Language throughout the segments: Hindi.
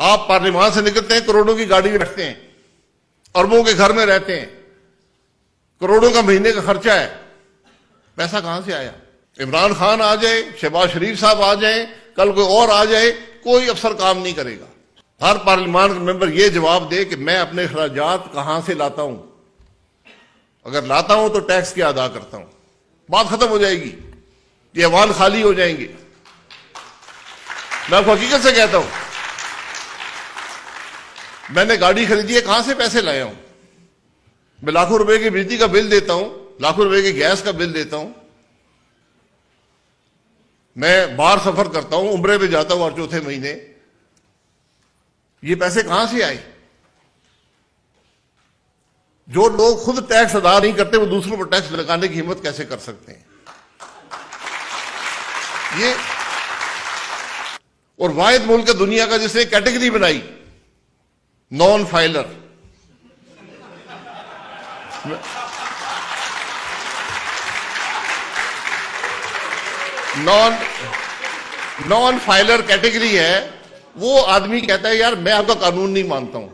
आप पार्लियामान से निकलते हैं, करोड़ों की गाड़ी में बैठते हैं, अरबों के घर में रहते हैं, करोड़ों का महीने का खर्चा है, पैसा कहां से आया? इमरान खान आ जाए, शहबाज शरीफ साहब आ जाए, कल कोई और आ जाए, कोई अफसर काम नहीं करेगा। हर पार्लियामान का मेंबर ये जवाब दे कि मैं अपने खर्चात कहां से लाता हूं, अगर लाता हूं तो टैक्स क्या अदा करता हूं। बात खत्म हो जाएगी, ये अवान खाली हो जाएंगे। मैं आपको हकीकत से कहता हूं, मैंने गाड़ी खरीदी है, कहां से पैसे लाया हूं? मैं लाखों रुपए की बिजली का बिल देता हूं, लाखों रुपए की गैस का बिल देता हूं, मैं बाहर सफर करता हूं, उम्रे पे जाता हूं हर चौथे महीने। ये पैसे कहां से आए? जो लोग खुद टैक्स अदा नहीं करते वो दूसरों पर टैक्स लगाने की हिम्मत कैसे कर सकते हैं? ये और वाहिद मुल्क दुनिया का जिसने कैटेगरी बनाई non filer, non filer category है। वो आदमी कहता है यार मैं आपका कानून नहीं मानता हूं,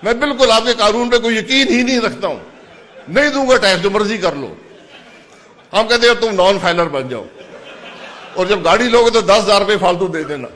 मैं बिल्कुल आपके कानून पे कोई यकीन ही नहीं रखता हूं, नहीं दूंगा टैक्स, जो मर्जी कर लो। हम कहते हैं तुम नॉन फाइलर बन जाओ, और जब गाड़ी लोगे तो 10,000 रुपये फालतू दे देना।